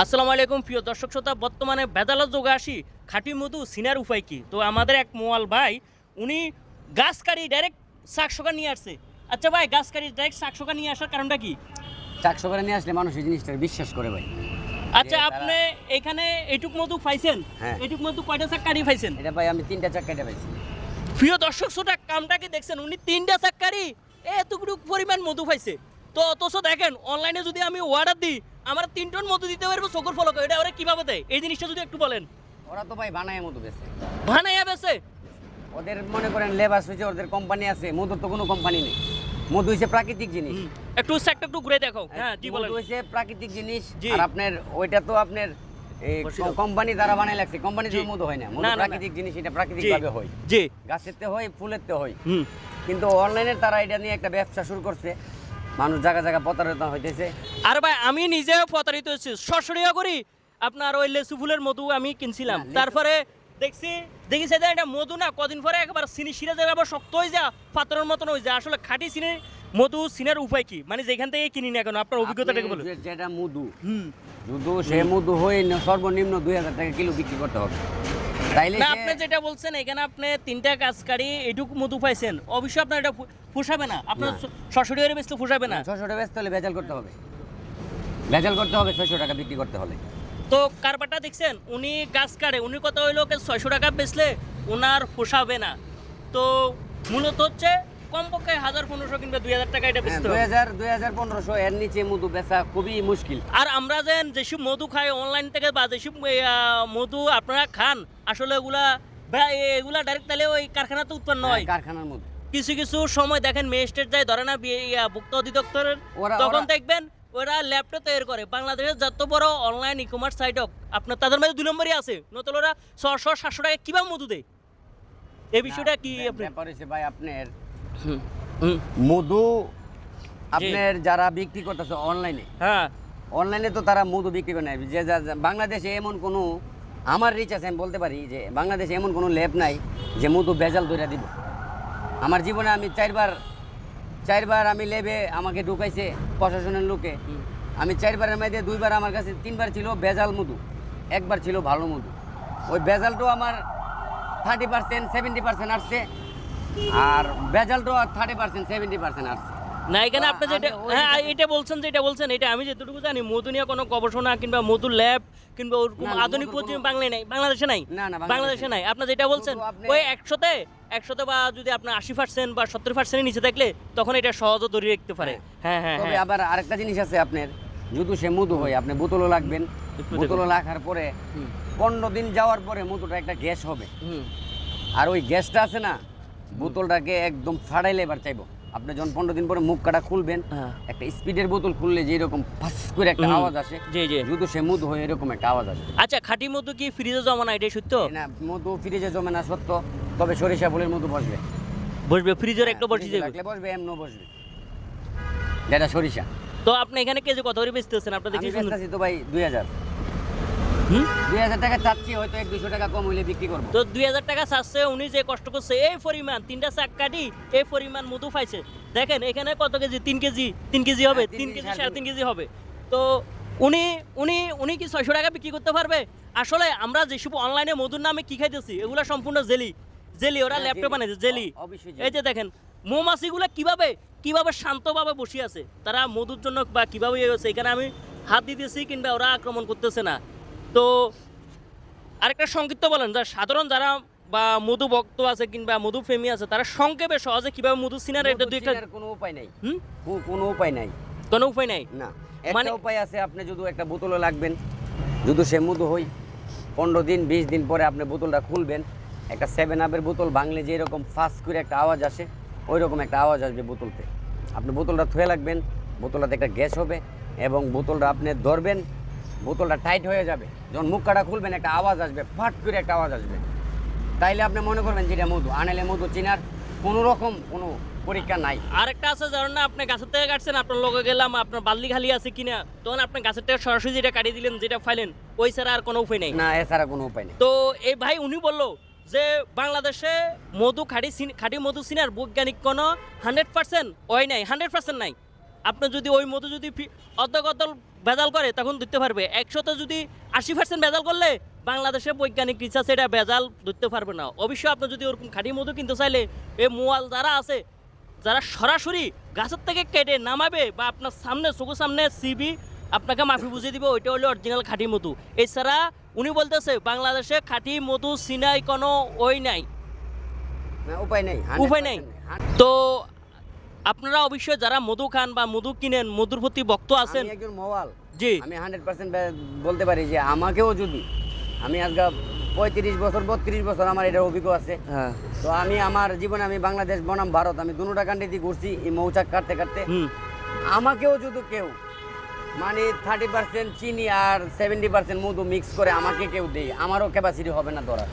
আসসালামু আলাইকুম প্রিয় দর্শক শ্রোতা, বর্তমানে ভেজালের যুগে আসি খাঁটি মধু চিনার উপায় কি? তো আমাদের এক মোয়াল ভাই উনি গাছ কাটি ডাইরেক্ট শাকসোকা নিয়ে আসছে। আচ্ছা ভাই, গাছ কাটি ডাইরেক্ট শাকসোকা নিয়ে আসার কারণটা কি? 400 করে নিয়ে আসলে মানুষ এই জিনিসটা বিশ্বাস করে ভাই। আচ্ছা, তারা- আপনি এখানে এইটুক মধু পাইছেন? হ্যাঁ। এইটুক মধু কয়টা চাক কাটি পাইছেন? এটা ভাই আমি 3টা চাক্কাটা পাইছি। প্রিয় দর্শক শ্রোতা, কামটা কি দেখছেন? উনি 3টা চাক কাটি এতটুকু পরিমাণ মধু পাইছে। তো অথচ দেখেন, অনলাইনে যদি আমি অর্ডার দিই আমার 3 টন মধু দিতে পারবো চোখের ফলকে। এটা ওরা কিভাবে দেয় এই জিনিসটা যদি একটু বলেন। ওরা তো ভাই বানায় মধু বেচে। ভানাইয়া বেছে ওদের মনে করেন লেবাস হয়েছে, ওদের কোম্পানি আছে। মধুর তো কোনো কোম্পানি নেই। মধু হচ্ছে প্রাকৃতিক জিনিস। একটু সাইডটা একটু ঘুরে দেখো। হ্যাঁ, জি বলেন। মধু হচ্ছে প্রাকৃতিক জিনিস। জি। আর আপনার ওইটা তো আপনার বসিয়ে দাও। কোম্পানি দ্বারা বানায় লাগছে। কোম্পানি জি। তো মধু হয় না। না, মধু না, না। প্রাকৃতিক জিনিস, এটা প্রাকৃতিক জি ভাবে হয়। জি গাছেরতে হয়, ফুলেরতে হয়। হুম। কিন্তু অনলাইনে তারা এটা নিয়ে একটা ব্যবসা শুরু করছে। মানুষ জায়গা জায়গা প্রতারিত হইতেছে। আর ভাই, আমি নিজেও প্রতারিত হচ্ছি। সরসরিয়া করি আপনার ওই লেসু ফুলের মধু আমি কিনছিলাম। না, লেসু- তারপরে দেখি যে এটা মধু না, কদিন পরে একবার চিনি শিরা যাবে, আবার শক্ত হয়ে যা পাথরের মতন হয়ে যায়। আসলে খাঁটি চিনির মধু চিনার উপায় কি? মানে যেখান থেকে কিনি না কেন, আপনার অভিজ্ঞতাটাকে আপনি বলুন। যেটা মধু, হুম। শুধু সে মধু হয়ে সর্বনিম্ন 2000 টাকা কিলো বিক্রি করতে হবে। তাইলে না, সে- আপনি যেটা বলছেন এখানে আপনি 3টা কাজ কাটি এটুকু মধু পাইছেন, অবশ্যই আপনার এটা পোষাবে না। আপনার না। সরসরিয়ারে বেচতে পোষাবে না। 600 টাকা বেচতে হলে ভেজাল করতে হবে। ভেজাল করতে হবে 600 টাকা বিক্রি করতে হলে। তো কারবারটা দেখছেন, উনি গাছ কাটে, উনি কত হইলো 600 টাকা বেচলে ওনার পোষাবে না। তো মূলত হচ্ছে কমপক্ষে 1000-1500 কিংবা 2000 টাকা এটা বেচতে হবে। 2000-1500 এর নিচে মধু বেচা খুবই মুশকিল। আর আমরা যেসব মধু খাই অনলাইন থেকে বা যেসব মধু আপনারা খান, আসলে এগুলা ডাইরেক্ট তাহলে ওই কারখানাতে উৎপন্ন হয়। কারখানার মধু। কিছু কিছু সময় দেখেন ম্যাজিস্ট্রেট যায়, ধরে না ভোক্তা অধিদপ্তরের, ওরা- তখন ওরা- দেখবেন ওরা ল্যাপটপ তৈরি করে। বাংলাদেশের যত বড় অনলাইন ই কমার্স সাইট হোক, আপনার তাদের মধ্যে 2 নম্বরই আছে। নতুন ওরা 600-700 টাকা কিভাবে মধু দেয়? এই বিষয়টা কি আপনি? ব্যাপার হচ্ছে ভাই আপনার হুম, হুম, মধু আপনার যারা বিক্রি করতেছে অনলাইনে, হ্যাঁ, অনলাইনে তো তারা মধু বিক্রি করে নেয়। বাংলাদেশে এমন কোনো, আমার রিচ আছে আমি বলতে পারি যে বাংলাদেশে এমন কোনো ল্যাব নাই যে মধু ভেজাল ধরে দিব। আমার জীবনে আমি চারবার আমি ল্যাবে আমাকে ঢুকাইছে প্রশাসনের লোকে। হুম। আমি 4বারের মধ্যে 2বার আমার কাছে 3বার ছিল ভেজাল মধু, একবার ছিল ভালো মধু। ওই ভেজালটাও আমার 30% 70% আসছে, আর ভেজালটাও 30% 70% আসছে। না, এখানে তো আপনি যেটা আমি ওই- হ্যাঁ এটা বলছেন এটা আমি যেটুকু জানি, মধু নিয়ে কোনো গবেষণা কিংবা মধু ল্যাব কিংবা ওরকম না, না, আধুনিক মধুর পদ্ধতি কোনো- বাংলাদেশে নাই। না, না, বাংলাদেশে নাই। আপনি যেটা বলছেন মধু আপনি- ওই 100তে বা যদি আপনার 80% বা 70% নিচে থাকলে তখন এটা সহজে ধরে রাখতে পারে। হ্যাঁ, হ্যাঁ, তবে হ্যাঁ। আবার আরেকটা জিনিস আছে আপনার, যদি সে মধু হয় আপনি বোতলও লাগবেন। একটু বোতলও দেখুন। রাখার পরে হুম, 15 দিন যাওয়ার পরে মধুটা একটা গ্যাস হবে। হুম, আর ওই গ্যাসটা আছে না, বোতলটাকে একদম ফাড়াইলে এবার চাইবো। আপনি যখন 15 দিন পরে মুখ কাটা খুলবেন, হ্যাঁ। একটা স্পিডের বোতল খুললে যে এরকম ফাস করে একটা হুম। আওয়াজ আসে, জি, জি। যদি সে মধু হয় এরকম একটা আওয়াজ আসে। আচ্ছা, খাঁটি মধু কি ফ্রিজে জমা না, এটাই সত্য? না, মধু ফ্রিজে জমে না সত্য, তবে সরিষা ফুলের মধু বসবে। বসবে ফ্রিজের একটা বসে ফ্রিজে যাবে। রাখলে বসবে, এমনও বসবে, যেটা সরিষা। তো আপনি এখানে কেজি কত করে বেচতেছেন? আপনি আমি দেখি সুন্দর। বেচতেছি তো ভাই 2000 হুম? 2000 টাকা চাচ্ছি, হয়তো 100-200 টাকা কম হইলে বিক্রি করবো। তো 2000 টাকা চাচ্ছে, উনি যে কষ্ট করছে এই পরিমাণ 3টা চাক কাটি এই পরিমাণ মধু পাইছে। দেখেন এখানে কত কেজি? 3 কেজি হবে, হ্যাঁ, 3 3 কেজি কেজি, 3.5 কেজি হবে। তো উনি উনি উনি কি 600 টাকা বিক্রি করতে পারবে? আসলে আমরা যেসব অনলাইনে মধুর নামে কি খাইতেছি, এগুলা সম্পূর্ণ জেলি। ওরা হ্যাঁ, ল্যাপটপ জেলি। বানাইছে জেলি। অবশ্যই এই যে দেখেন মৌমাছিগুলো কিভাবে শান্তভাবে বসে আছে, তারা মধুর জন্য বা কিভাবে ইয়ে হচ্ছে, এখানে আমি হাত দিতেছি কিংবা ওরা আক্রমণ করতেছে না। তো আরেকটা সংক্ষিপ্ত বলেন, যারা বা মধু ভক্ত আছে কিংবা মধু প্রেমী আছে, তারা সংক্ষেপে সহজে কিভাবে মধু চিনার এটা দুই একটা চিনার কোনো উপায় নাই। হুম কোনো উপায় নাই। কোনো উপায় নাই। না, একটা মানে- উপায় আছে। আপনি যদি একটা বোতলও লাগবেন, যদি সে মধু হই 15 দিন 20 দিন পরে আপনি বোতলটা খুলবেন, একটা 7 আপের বোতল ভাঙলে যে এরকম ফাস্ট করে একটা আওয়াজ আসে, ওই রকম একটা আওয়াজ আসবে বোতলতে। আপনি বোতলটা থুয়ে রাখবেন, বোতলটাতে একটা গ্যাস হবে এবং বোতলটা আপনি ধরবেন, বোতলটা টাইট হয়ে যাবে। যখন মুখ কাটা খুলবেন একটা আওয়াজ আসবে, ফাট করে একটা আওয়াজ আসবে। তাইলে আপনি মনে করবেন যেটা মধু। আনাইলে মধু চিনার কোনো রকম কোনো পরীক্ষা নাই। আরেকটা আছে, ধরেন না আপনি গাছের থেকে কাটছেন, আপনার লগে গেলাম, আপনার বালতি খালি আছে কিনা, তখন আপনি গাছের থেকে সরাসরি যেটা কাটিয়ে দিলেন, যেটা ফাইলেন, ওই ছাড়া আর কোনো উপায় নেই। না, এছাড়া কোনো উপায় নেই। তো এই ভাই উনি বললো যে বাংলাদেশে মধু খাঁটি মধু চিনার বৈজ্ঞানিক কোনো 100% ওই নাই, 100% নাই। আপনি যদি ওই মধু যদি অর্ধেক ভেজাল করে তখন ধরতে পারবে। 100তে যদি 80% ভেজাল করলে বাংলাদেশের বৈজ্ঞানিক রিসার্চ এটা ভেজাল ধরতে পারবে না। অবশ্যই আপনি যদি ওরকম খাঁটি মধু কিনতে চাইলে এই মোয়াল যারা আছে, যারা সরাসরি গাছের থেকে কেটে নামাবে বা আপনার সামনে চোখের সামনে সিবি আপনাকে মাফি বুঝিয়ে দিবে, ওইটা হলো অরিজিনাল খাঁটি মধু। এছাড়া উনি বলতেছে বাংলাদেশে খাঁটি মধু সিনাই কোনো ওই নাই, না, উপায় নেই, উপায় নেই। তো আপনারা অবশ্যই যারা মধু খান বা মধু কিনেন, মধুর প্রতি ভক্ত আছেন, আমি একজন মোয়াল, জি আমি 100% বলতে পারি যে আমাকেও যদি, আমি আজকে 35 বছর 32 বছর আমার এটার অভিজ্ঞ আছে। হ্যাঁ তো আমি আমার জীবনে আমি বাংলাদেশ বনাম ভারত আমি দুটা কান্ট্রিতে ঘুরছি এই মৌচাক কাটতে কাটতে। হুম আমাকেও যদি কেউ মানে 30% চিনি আর 70% মধু মিক্স করে আমাকে কেউ দেয়, আমারও ক্যাপাসিটি হবে না ধরার।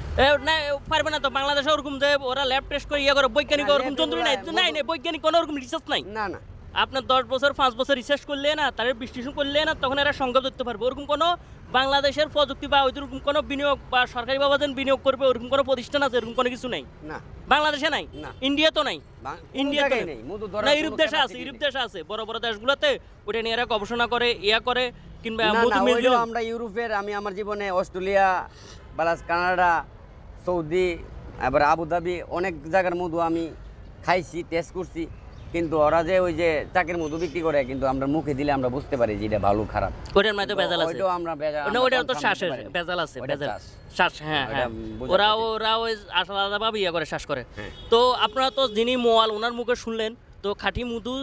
না পারবে না তো। বাংলাদেশে ওরকম যে ওরা ল্যাব টেস্ট করে ইয়ে করে বৈজ্ঞানিক না, ওরকম lab যন্ত্র নাই, এগুলা নাই নাই বৈজ্ঞানিক কোনো ওরকম রিসার্চ নাই। না না, আপনার 10 বছর 5 বছর রিসার্চ করলে না, তাদের বিশ্লেষণ করলে না, তখন এরা সংখ্যা ধরতে পারবে। ওরকম কোনো বাংলাদেশের প্রযুক্তি বা ওইরকম কোনো বিনিয়োগ বা সরকারি বাবা যেন বিনিয়োগ করবে ওরকম কোনো প্রতিষ্ঠান আছে, এরকম কোনো কিছু নাই না বাংলাদেশে নাই, না। ইন্ডিয়া তো নাই, কোনো ইন্ডিয়া তো জায়গায় নেই। নেই মধু ধরার না কোনো ইউরোপ দেশে আছে, capacity ইউরোপ নেই। দেশে আছে, বড় বড় দেশগুলোতে ওটা নিয়ে এরা গবেষণা করে, ইয়া করে, কিংবা না, মধু না, মিল ওইটাও আমরা ইউরোপের, আমি আমার জীবনে অস্ট্রেলিয়া প্লাস কানাডা, সৌদি, এবার আবুধাবি অনেক জায়গার মধু আমি খাইছি, টেস্ট করছি, কিন্তু ওরা যে ওই যে চাকের মধু বিক্রি করে, কিন্তু আমরা মুখে দিলে আমরা বুঝতে পারি যে এটা ভালো খারাপ। ওটার মধ্যে ভেজাল আছে, ওইটাও আমরা ভেজাল, না আমরা ওটা তো confirm শ্বাসের করতে পারি। ভেজাল আছে, ওইটা ভেজাল শ্বাস। শ্বাস, হ্যাঁ ওইটা হ্যাঁ, বোঝা ওরা ওই আলাদাভাবে ইয়ে করে শ্বাস করে। হ্যাঁ। তো আপনারা তো যিনি মোয়াল ওনার মুখে শুনলেন, তো খাঁটি মধু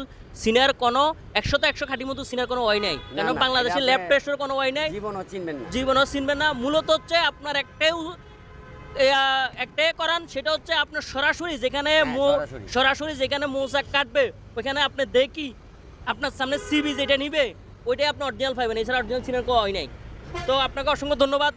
সিনার কোনো 100তে 100 খাঁটি মধু সিনার কোনো ওয়াই নাই, না, কেন না, বাংলাদেশের এটা ল্যাব আপনি টেস্টের কোনো ওয়াই নাই, জীবনও চিনবেন না। জীবনও চিনবেন না। মূলত হচ্ছে আপনার একটাই করান, সেটা হচ্ছে আপনার সরাসরি যেখানে সরাসরি। সরাসরি যেখানে মৌচাক কাটবে ওইখানে আপনি দেখি আপনার সামনে সিবি যেটা নিবে ওইটাই আপনি অরিজিনাল পাইবেন, এছাড়া অরিজিনাল সিনার কোনো হয় নাই। তো আপনাকে অসংখ্য ধন্যবাদ।